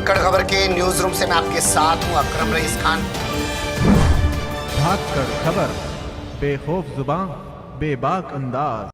धाकड़ खबर के news room से मैं आपके साथ हूं अकरम रईस खान। धाकड़ खबर, बेखौफ जुबान, बेबाक अंदाज।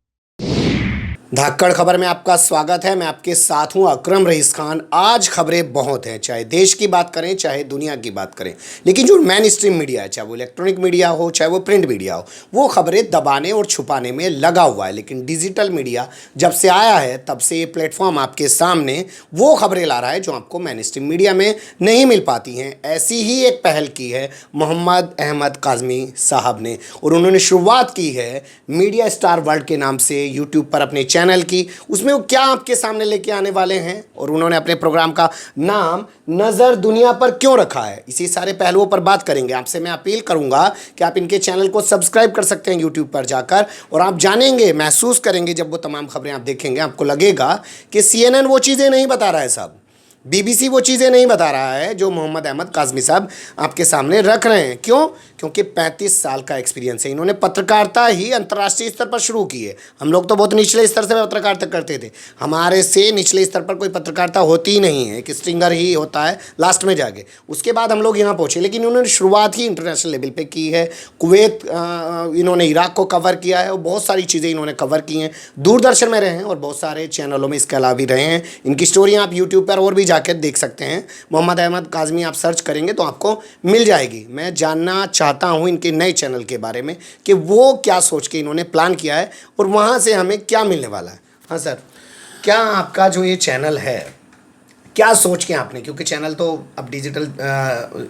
धाकड़ खबर में आपका स्वागत है। मैं आपके साथ हूं अकरम रईस खान। आज खबरें बहुत हैं, चाहे देश की बात करें चाहे दुनिया की बात करें, लेकिन जो मेन स्ट्रीम मीडिया है, चाहे वो इलेक्ट्रॉनिक मीडिया हो चाहे वो प्रिंट मीडिया हो, वो खबरें दबाने और छुपाने में लगा हुआ है। लेकिन डिजिटल मीडिया जब से आया है तब से ये प्लेटफॉर्म आपके सामने वो खबरें ला रहा है जो आपको मेन स्ट्रीम मीडिया में नहीं मिल पाती हैं। ऐसी ही एक पहल की है मोहम्मद अहमद काज़मी साहब ने, और उन्होंने शुरुआत की है मीडिया स्टार वर्ल्ड के नाम से यूट्यूब पर अपने चैनल की। उसमें वो क्या आपके सामने लेके आने वाले हैं, और उन्होंने अपने प्रोग्राम का नाम नजर दुनिया पर क्यों रखा है, इसी सारे पहलुओं पर बात करेंगे। आपसे मैं अपील करूंगा कि आप इनके चैनल को सब्सक्राइब कर सकते हैं यूट्यूब पर जाकर, और आप जानेंगे, महसूस करेंगे, जब वो तमाम खबरें आप देखेंगे आपको लगेगा कि CNN वो चीज़ें नहीं बता रहा है साहब, BBC वो चीज़ें नहीं बता रहा है जो मोहम्मद अहमद काज़मी साहब आपके सामने रख रहे हैं। क्यों? क्योंकि 35 साल का एक्सपीरियंस है। इन्होंने पत्रकारिता ही अंतर्राष्ट्रीय स्तर पर शुरू की है। हम लोग तो बहुत निचले स्तर से पत्रकारिता करते थे, हमारे से निचले स्तर पर कोई पत्रकारिता होती ही नहीं है, एक स्ट्रिंगर ही होता है लास्ट में जाके, उसके बाद हम लोग यहाँ पहुँचे। लेकिन इन्होंने शुरुआत ही इंटरनेशनल लेवल पर की है। कुवैत, इन्होंने इराक को कवर किया है, और बहुत सारी चीज़ें इन्होंने कवर की हैं। दूरदर्शन में रहे हैं और बहुत सारे चैनलों में इसके अलावा भी रहे हैं। इनकी स्टोरियाँ आप यूट्यूब पर और भी जाकर देख सकते हैं। मोहम्मद अहमद काज़मी आप सर्च करेंगे तो आपको मिल जाएगी। मैं जानना चाहता हूं इनके नए चैनल के बारे में कि वो क्या सोच के इन्होंने प्लान किया है और वहां से हमें क्या मिलने वाला है। हाँ सर, क्या आपका जो ये चैनल है, क्या सोच के आपने, क्योंकि चैनल तो अब डिजिटल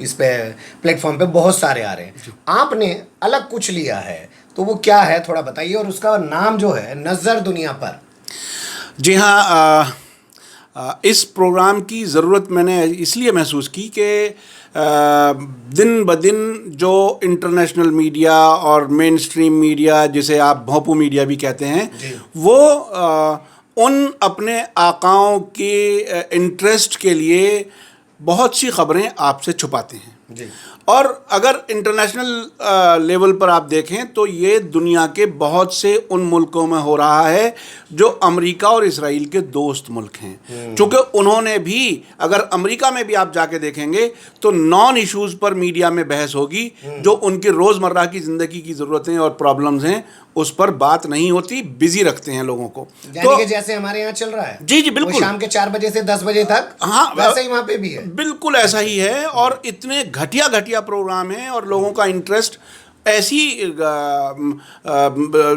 इस पे प्लेटफॉर्म पे बहुत सारे आ रहे हैं, आपने अलग कुछ लिया है, तो वो क्या है थोड़ा बताइए। और उसका नाम जो है नज़र दुनिया पर। जी हाँ, इस प्रोग्राम की ज़रूरत मैंने इसलिए महसूस की कि दिन ब दिन जो इंटरनेशनल मीडिया और मेन स्ट्रीम मीडिया, जिसे आप भोंपू मीडिया भी कहते हैं, वो उन अपने आकाओं के इंटरेस्ट के लिए बहुत सी खबरें आपसे छुपाते हैं जी। और अगर इंटरनेशनल लेवल पर आप देखें तो ये दुनिया के बहुत से उन मुल्कों में हो रहा है जो अमेरिका और इजराइल के दोस्त मुल्क हैं। चूँकि उन्होंने भी, अगर अमेरिका में भी आप जाके देखेंगे तो नॉन इश्यूज़ पर मीडिया में बहस होगी, जो उनकी रोज़मर्रा की ज़िंदगी की ज़रूरतें और प्रॉब्लम्स हैं उस पर बात नहीं होती, बिजी रखते हैं लोगों को। तो कि जैसे हमारे यहाँ चल रहा है। जी जी बिल्कुल, शाम के 4 बजे से 10 बजे तक। हाँ, वैसे ही वहाँ पे भी है। बिल्कुल ऐसा ही है। और इतने घटिया घटिया प्रोग्राम हैं और लोगों का इंटरेस्ट ऐसी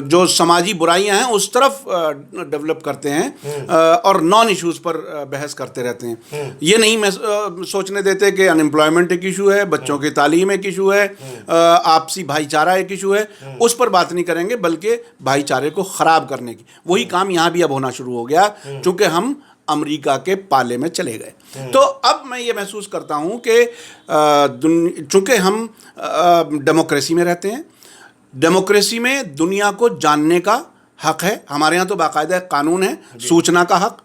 जो समाजी बुराइयां हैं उस तरफ डेवलप करते हैं, और नॉन इश्यूज़ पर बहस करते रहते हैं। ये नहीं मैं सोचने देते कि अनएम्प्लॉयमेंट एक इशू है, बच्चों की तालीम एक इशू है, आपसी भाईचारा एक इशू है, उस पर बात नहीं करेंगे, बल्कि भाईचारे को ख़राब करने की वही काम यहाँ भी अब होना शुरू हो गया, चूँकि हम अमेरिका के पाले में चले गए। तो अब मैं ये महसूस करता हूँ कि चूँकि हम डेमोक्रेसी में रहते हैं, डेमोक्रेसी में दुनिया को जानने का हक है। हमारे यहाँ तो बाकायदा कानून है, सूचना का हक,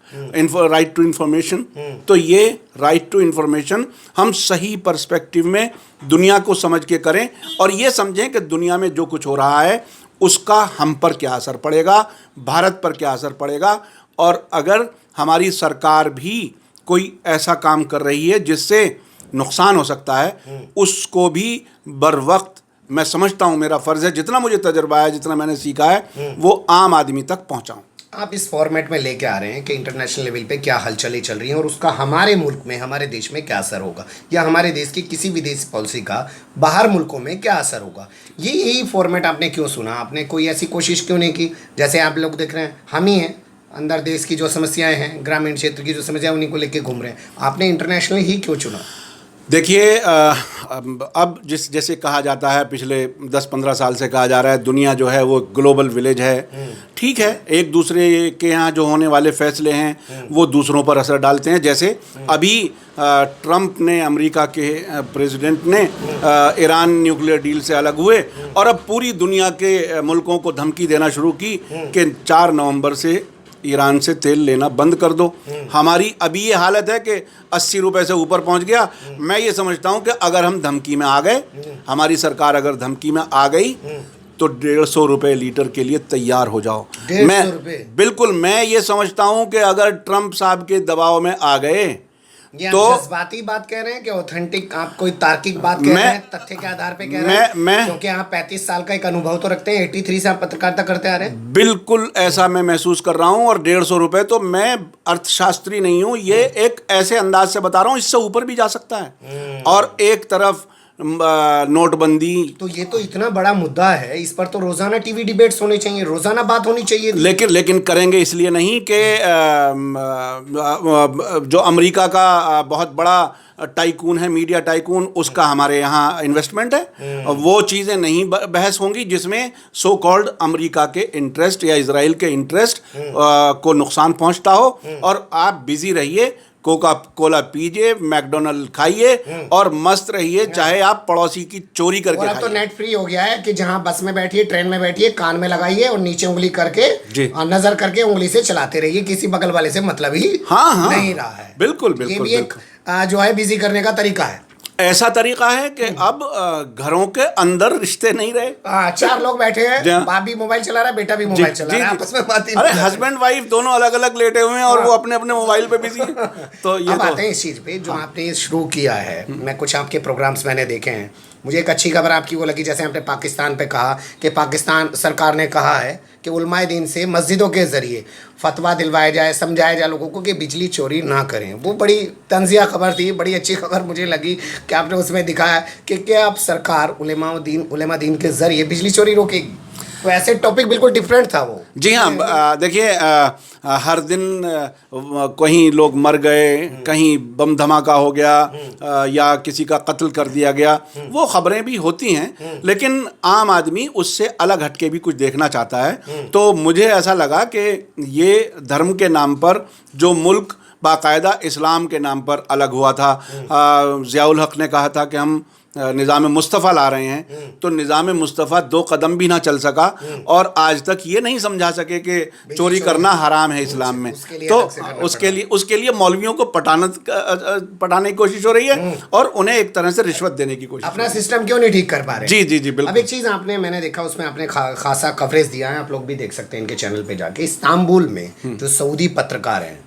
राइट टू इन्फॉर्मेशन। तो ये राइट टू इन्फॉर्मेशन हम सही पर्सपेक्टिव में दुनिया को समझ के करें, और ये समझें कि दुनिया में जो कुछ हो रहा है उसका हम पर क्या असर पड़ेगा, भारत पर क्या असर पड़ेगा, और अगर हमारी सरकार भी कोई ऐसा काम कर रही है जिससे नुकसान हो सकता है, उसको भी बर वक्त, मैं समझता हूँ मेरा फ़र्ज़ है, जितना मुझे तजुर्बा है, जितना मैंने सीखा है, वो आम आदमी तक पहुँचाऊँ। आप इस फॉर्मेट में लेके आ रहे हैं कि इंटरनेशनल लेवल पे क्या हलचलें चल रही हैं और उसका हमारे मुल्क में, हमारे देश में क्या असर होगा, या हमारे देश की किसी विदेश पॉलिसी का बाहर मुल्कों में क्या असर होगा। यही फॉर्मेट आपने क्यों सुना? आपने कोई ऐसी कोशिश क्यों नहीं की? जैसे आप लोग देख रहे हैं, हम ही हैं अंदर देश की जो समस्याएं हैं, ग्रामीण क्षेत्र की जो समस्याएं, उन्हीं को लेके घूम रहे हैं। आपने इंटरनेशनल ही क्यों चुना? देखिए, अब जैसे कहा जाता है, पिछले 10-15 साल से कहा जा रहा है दुनिया जो है वो ग्लोबल विलेज है। ठीक है, एक दूसरे के यहाँ जो होने वाले फैसले हैं वो दूसरों पर असर डालते हैं। जैसे अभी ट्रंप ने, अमेरिका के प्रेसिडेंट ने, ईरान न्यूक्लियर डील से अलग हुए, और अब पूरी दुनिया के मुल्कों को धमकी देना शुरू की कि 4 नवंबर से ईरान से तेल लेना बंद कर दो। हमारी अभी ये हालत है कि 80 रुपए से ऊपर पहुंच गया। मैं ये समझता हूं कि अगर हम धमकी में आ गए, हमारी सरकार अगर धमकी में आ गई, तो 150 रुपये लीटर के लिए तैयार हो जाओ। मैं ये समझता हूं कि अगर ट्रंप साहब के दबाव में आ गए ये आप तो जज्बाती बात कह रहे हैं कि ऑथेंटिक, आप कोई तार्किक बात कह रहे हैं, तथ्य के आधार पे कह रहे हैं? मैं क्योंकि आप 35 साल का एक अनुभव तो रखते हैं, 83 से आप पत्रकारिता करते आ रहे हैं। बिल्कुल ऐसा मैं महसूस कर रहा हूं, और 150 रुपए तो मैं अर्थशास्त्री नहीं हूं, ये एक ऐसे अंदाज से बता रहा हूं, इससे ऊपर भी जा सकता है। और एक तरफ नोटबंदी, तो ये तो इतना बड़ा मुद्दा है, इस पर तो रोजाना टीवी डिबेट्स होने चाहिए, रोजाना बात होनी चाहिए। लेकिन करेंगे इसलिए नहीं कि जो अमेरिका का बहुत बड़ा टाइकून है, मीडिया टाइकून, उसका हमारे यहाँ इन्वेस्टमेंट है, और वो चीज़ें नहीं बहस होंगी जिसमें सो कॉल्ड अमेरिका के इंटरेस्ट या इजराइल के इंटरेस्ट को नुकसान पहुंचता हो। और आप बिजी रहिए, कोका कोला पीजिए, मैकडोनल्ड खाइए और मस्त रहिए, चाहे आप पड़ोसी की चोरी करके और अब तो खाइए। नेट फ्री हो गया है कि जहां बस में बैठिए, ट्रेन में बैठिए, कान में लगाइए और नीचे उंगली करके, नजर करके उंगली से चलाते रहिए, किसी बगल वाले से मतलब ही नहीं रहा है। बिल्कुल ये बिल्कुल भी एक जो है बिजी करने का तरीका है। ऐसा तरीका है कि अब घरों के अंदर रिश्ते नहीं रहे। 4 लोग बैठे हैं, बाप भी मोबाइल चला रहा है, बेटा भी मोबाइल चला रहा है, आपस में बात ही नहीं अरे कर रहे। हस्बैंड वाइफ दोनों अलग अलग लेटे हुए हैं और वो अपने अपने मोबाइल पे बिजी हैं। तो ये अब तो आते हैं इस चीज पे जो आपने शुरू किया है। मैं कुछ आपके प्रोग्राम्स मैंने देखे हैं, मुझे एक अच्छी खबर आपकी वो लगी, जैसे आपने पाकिस्तान पे कहा कि पाकिस्तान सरकार ने कहा है कि उलमाए दीन से मस्जिदों के जरिए फतवा दिलवाया जाए, समझाया जाए लोगों को कि बिजली चोरी ना करें। वो बड़ी तंजिया खबर थी, बड़ी अच्छी खबर मुझे लगी कि आपने उसमें दिखाया कि क्या आप सरकार उलेमा दीन के जरिए बिजली चोरी रोकेगी। तो ऐसे टॉपिक बिल्कुल डिफरेंट था वो। जी हाँ, देखिए हर दिन कहीं लोग मर गए, कहीं बम धमाका हो गया, या किसी का कत्ल कर दिया गया, वो खबरें भी होती हैं, लेकिन आम आदमी उससे अलग हटके भी कुछ देखना चाहता है। तो मुझे ऐसा लगा कि ये धर्म के नाम पर जो मुल्क बाकायदा इस्लाम के नाम पर अलग हुआ था, ज़ियाउल हक ने कहा था कि हम निज़ाम मुस्तफ़ा ला रहे हैं, तो निज़ाम मुस्तफ़ा 2 कदम भी ना चल सका, और आज तक ये नहीं समझा सके कि चोरी करना हराम है इस्लाम में। तो उसके लिए मौलवियों को पटाने की कोशिश हो रही है, और उन्हें एक तरह से रिश्वत देने की कोशिश। अपना सिस्टम क्यों नहीं ठीक कर पा रहे? जी जी जी बिल्कुल। अब एक चीज़ मैंने देखा, उसमें आपने खासा कवरेज दिया है, आप लोग भी देख सकते हैं इनके चैनल पे जाके। इस्तांबुल में जो सऊदी पत्रकार हैं,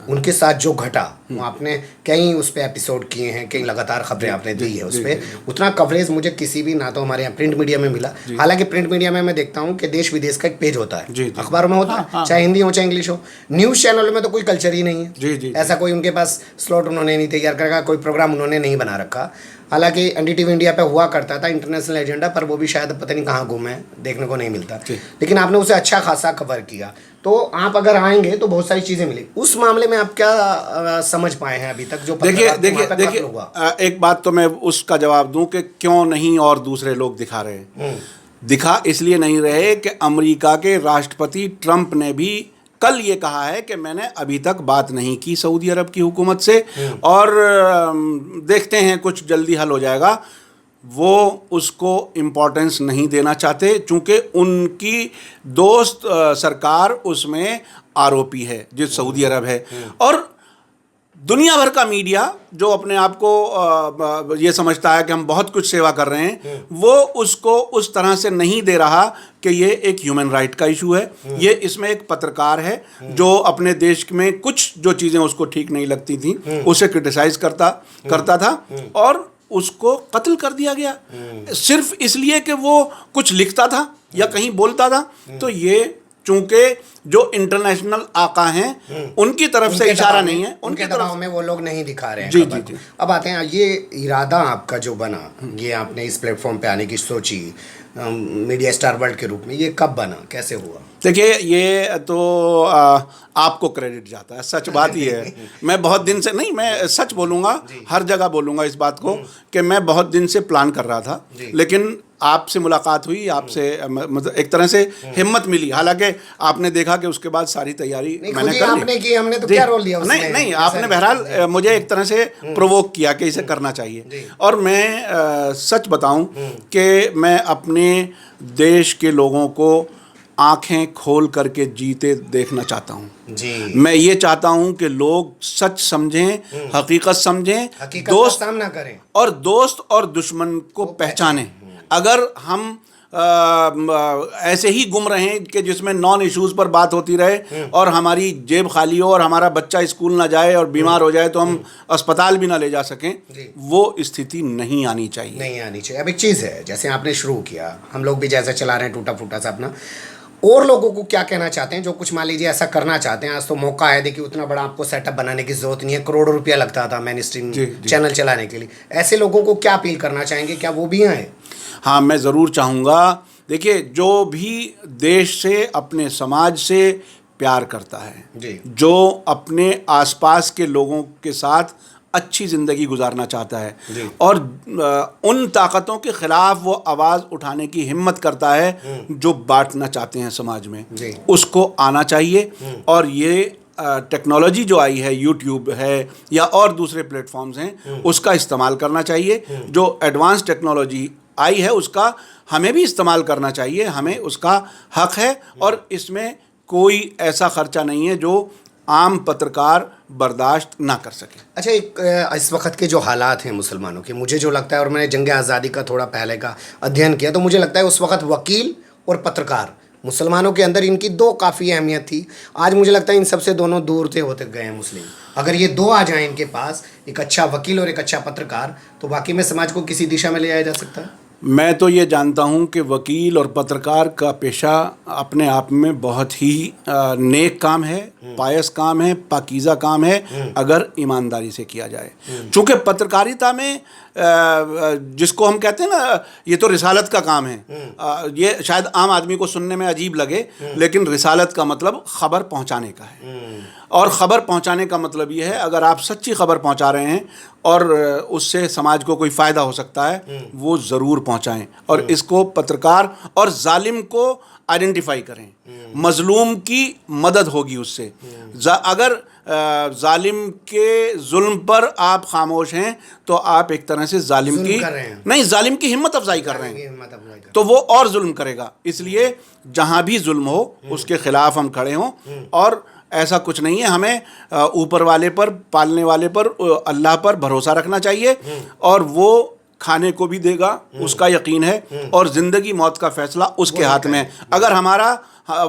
उनके साथ जो घटा, वो आपने कई उस पे एपिसोड किए हैं, कई लगातार खबरें आपने दी है उस पर। उतना कवरेज मुझे किसी भी, ना तो हमारे यहाँ प्रिंट मीडिया में मिला। हालांकि प्रिंट मीडिया में मैं देखता हूँ कि देश विदेश का एक पेज होता है, अखबारों में होता है, चाहे हिंदी हो चाहे इंग्लिश हो। न्यूज़ चैनलों में तो कोई कल्चर ही नहीं है, ऐसा कोई उनके पास स्लॉट उन्होंने नहीं तैयार कर, कोई प्रोग्राम उन्होंने नहीं बना रखा। हालांकि एनडीटीवी इंडिया पे हुआ करता था इंटरनेशनल एजेंडा, पर वो भी शायद पता नहीं कहाँ गुम है, देखने को नहीं मिलता। लेकिन आपने उसे अच्छा खासा कवर किया, तो आप अगर आएंगे तो बहुत सारी चीज़ें मिली। उस मामले में आप क्या समझ पाए हैं अभी तक जो देखिए एक बात तो मैं उसका जवाब दूं कि क्यों नहीं और दूसरे लोग दिखा रहे हैं। दिखा इसलिए नहीं रहे कि अमेरिका के राष्ट्रपति ट्रंप ने भी कल ये कहा है कि मैंने अभी तक बात नहीं की सऊदी अरब की हुकूमत से, और देखते हैं कुछ जल्दी हल हो जाएगा। वो उसको इम्पोर्टेंस नहीं देना चाहते, चूँकि उनकी दोस्त सरकार उसमें आरोपी है, जो सऊदी अरब है। और दुनिया भर का मीडिया जो अपने आप को ये समझता है कि हम बहुत कुछ सेवा कर रहे हैं, वो उसको उस तरह से नहीं दे रहा कि ये एक ह्यूमन राइट का इशू है। ये इसमें एक पत्रकार है जो अपने देश में कुछ जो चीज़ें उसको ठीक नहीं लगती थी उसे क्रिटिसाइज करता था, और उसको कत्ल कर दिया गया सिर्फ इसलिए कि वो कुछ लिखता था या कहीं बोलता था। तो ये चूंकि जो इंटरनेशनल आका हैं उनकी तरफ से इशारा नहीं है, उनके दबाव में वो लोग नहीं दिखा रहे हैं। जी जी जी। अब आते हैं, ये इरादा आपका जो बना, ये आपने इस प्लेटफॉर्म पे आने की सोची मीडिया स्टार वर्ल्ड के रूप में, ये कब बना, कैसे हुआ? देखिए ये तो आपको क्रेडिट जाता है, सच बात ही है। मैं बहुत दिन से नहीं, मैं सच बोलूँगा, हर जगह बोलूँगा इस बात को कि मैं बहुत दिन से प्लान कर रहा था, लेकिन आपसे मुलाकात हुई, आपसे मतलब एक तरह से हिम्मत मिली। हालांकि आपने देखा कि उसके बाद सारी तैयारी मैंने कर ली। हमने तो क्या रोल लिया उसमें? नहीं, आपने बहरहाल मुझे एक तरह से प्रोवोक किया कि इसे करना चाहिए। और मैं सच बताऊं कि मैं अपने देश के लोगों को आंखें खोल करके जीते देखना चाहता हूँ जी। मैं ये चाहता हूँ कि लोग सच समझें, हकीकत समझें, दोस्त सामना करें, और दोस्त और दुश्मन को पहचानें। अगर हम ऐसे ही गुम रहें कि जिसमें नॉन इश्यूज़ पर बात होती रहे और हमारी जेब खाली हो और हमारा बच्चा स्कूल ना जाए और बीमार हो जाए तो हम अस्पताल भी ना ले जा सकें, वो स्थिति नहीं आनी चाहिए। नहीं आनी चाहिए। अब एक चीज़ है, जैसे आपने शुरू किया, हम लोग भी जैसे चला रहे हैं टूटा फूटा सा अपना, और लोगों को क्या कहना चाहते हैं जो कुछ मान लीजिए ऐसा करना चाहते हैं? आज तो मौका है, देखिए उतना बड़ा आपको सेटअप बनाने की जरूरत नहीं है, करोड़ों रुपया लगता था मेन स्ट्रीम चैनल चलाने के लिए। ऐसे लोगों को क्या अपील करना चाहेंगे, क्या वो भी आए? हाँ, मैं ज़रूर चाहूँगा। देखिए, जो भी देश से, अपने समाज से प्यार करता है जी, जो अपने आसपास के लोगों के साथ अच्छी ज़िंदगी गुजारना चाहता है और उन ताकतों के ख़िलाफ़ वो आवाज़ उठाने की हिम्मत करता है जो बांटना चाहते हैं समाज में, उसको आना चाहिए। और ये टेक्नोलॉजी जो आई है, यूट्यूब है या और दूसरे प्लेटफॉर्म्स हैं, उसका इस्तेमाल करना चाहिए। जो एडवांस टेक्नोलॉजी आई है उसका हमें भी इस्तेमाल करना चाहिए, हमें उसका हक़ है और इसमें कोई ऐसा ख़र्चा नहीं है जो आम पत्रकार बर्दाश्त ना कर सके। अच्छा, एक इस वक्त के जो हालात हैं मुसलमानों के, मुझे जो लगता है, और मैंने जंग आज़ादी का थोड़ा पहले का अध्ययन किया, तो मुझे लगता है उस वक्त वकील और पत्रकार, मुसलमानों के अंदर इनकी दो काफ़ी अहमियत थी। आज मुझे लगता है इन सबसे दोनों दूर से होते गए हैं मुस्लिम। अगर ये दो आ जाएं इनके पास, एक अच्छा वकील और एक अच्छा पत्रकार, तो वाकई में समाज को किसी दिशा में ले जाया जा सकता है। मैं तो ये जानता हूँ कि वकील और पत्रकार का पेशा अपने आप में बहुत ही नेक काम है, पायस काम है, पाकीज़ा काम है, अगर ईमानदारी से किया जाए। चूँकि पत्रकारिता में जिसको हम कहते हैं ना, ये तो रिसालत का काम है। ये शायद आम आदमी को सुनने में अजीब लगे, लेकिन रिसालत का मतलब ख़बर पहुँचाने का है। और ख़बर पहुँचाने का मतलब ये है, अगर आप सच्ची खबर पहुँचा रहे हैं और उससे समाज को कोई फ़ायदा हो सकता है, वो ज़रूर पहुँचाएं। और इसको पत्रकार और जालिम को आइडेंटिफाई करें, मज़लूम की मदद होगी उससे। अगर जालिम के जुल्म पर आप खामोश हैं तो आप एक तरह से जालिम की नहीं, जालिम की हिम्मत अफजाई कर रहे हैं, तो वो और जुल्म करेगा। इसलिए जहाँ भी जुल्म हो उसके ख़िलाफ़ हम खड़े हों। और ऐसा कुछ नहीं है, हमें ऊपर वाले पर, पालने वाले पर, अल्लाह पर भरोसा रखना चाहिए और वो खाने को भी देगा, उसका यकीन है, और ज़िंदगी मौत का फ़ैसला उसके हाथ में है। अगर हमारा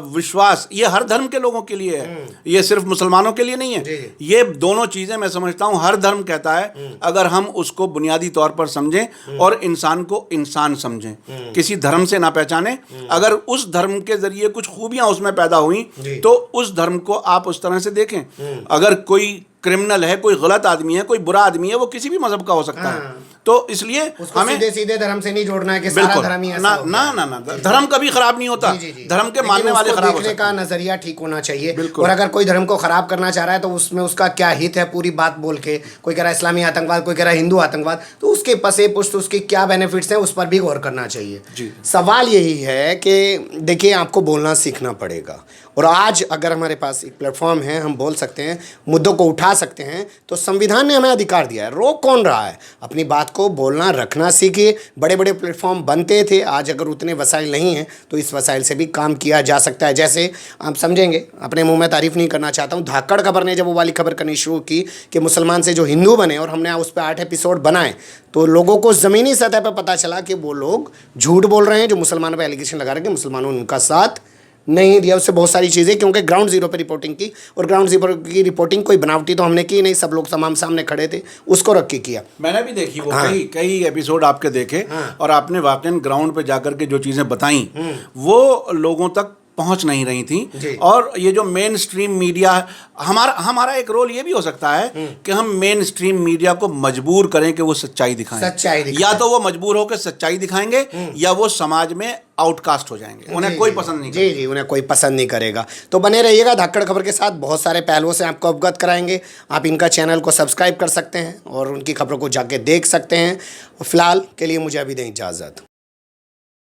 विश्वास, ये हर धर्म के लोगों के लिए है, ये सिर्फ मुसलमानों के लिए नहीं है, ये दोनों चीज़ें मैं समझता हूँ हर धर्म कहता है, अगर हम उसको बुनियादी तौर पर समझें और इंसान को इंसान समझें, किसी धर्म से ना पहचानें। अगर उस धर्म के ज़रिए कुछ खूबियाँ उसमें पैदा हुई तो उस धर्म को आप उस तरह से देखें। अगर कोई क्रिमिनल है, कोई गलत आदमी है, कोई बुरा आदमी है, वो किसी भी मजहब का हो सकता है, तो इसलिए हमें सीधे धर्म से नहीं जोड़ना है कि सारा धर्म ही ऐसा ना, धर्म कभी खराब नहीं होता, धर्म के मानने वाले खराब हो सकते हैं। का नजरिया ठीक होना चाहिए। और अगर कोई धर्म को खराब करना चाह रहा है तो उसमें उसका क्या हित है, पूरी बात बोल के, कोई कह रहा है इस्लामी आतंकवाद, कोई कह रहा है हिंदू आतंकवाद, तो उसके पसे पुष्ट उसके क्या बेनिफिट्स हैं उस पर भी गौर करना चाहिए। सवाल यही है कि देखिए, आपको बोलना सीखना पड़ेगा। और आज अगर हमारे पास एक प्लेटफॉर्म है, हम बोल सकते हैं, मुद्दों को उठा सकते हैं, तो संविधान ने हमें अधिकार दिया है। रोक कौन रहा है? अपनी बात को बोलना, रखना सीखिए। बड़े बड़े प्लेटफॉर्म बनते थे, आज अगर उतने वसाइल नहीं हैं तो इस वसाइल से भी काम किया जा सकता है। जैसे आप समझेंगे, अपने मुंह में तारीफ नहीं करना चाहता हूँ, धाकड़ खबर ने जब वो वाली खबर करनी शुरू की कि मुसलमान से जो हिंदू बने, और हमने उस पर 8 एपिसोड बनाए, तो लोगों को ज़मीनी सतह पर पता चला कि वो लोग झूठ बोल रहे हैं, जो मुसलमानों पर एलिगेशन लगा रहे हैं कि मुसलमानों ने उनका साथ नहीं दिया। उससे बहुत सारी चीज़ें, क्योंकि ग्राउंड जीरो पे रिपोर्टिंग की, और ग्राउंड जीरो की रिपोर्टिंग कोई बनावटी तो हमने की नहीं, सब लोग तमाम सामने खड़े थे, उसको रख के किया। मैंने भी देखी वो, कई एपिसोड आपके देखे, और आपने वाकई ग्राउंड पे जाकर के जो चीज़ें बताई वो लोगों तक पहुंच नहीं रही थी। और ये जो मेन स्ट्रीम मीडिया, हमारा एक रोल ये भी हो सकता है कि हम मेन स्ट्रीम मीडिया को मजबूर करें कि वो सच्चाई दिखाएं। या तो वो मजबूर होकर सच्चाई दिखाएंगे या वो समाज में आउटकास्ट हो जाएंगे, उन्हें कोई पसंद नहीं करेगा। जी, उन्हें कोई पसंद नहीं करेगा। तो बने रहिएगा धाकड़ खबर के साथ, बहुत सारे पहलुओं से आपको अवगत कराएंगे। आप इनका चैनल को सब्सक्राइब कर सकते हैं और उनकी खबरों को जाके देख सकते हैं। फिलहाल के लिए मुझे अभी दें इजाज़त।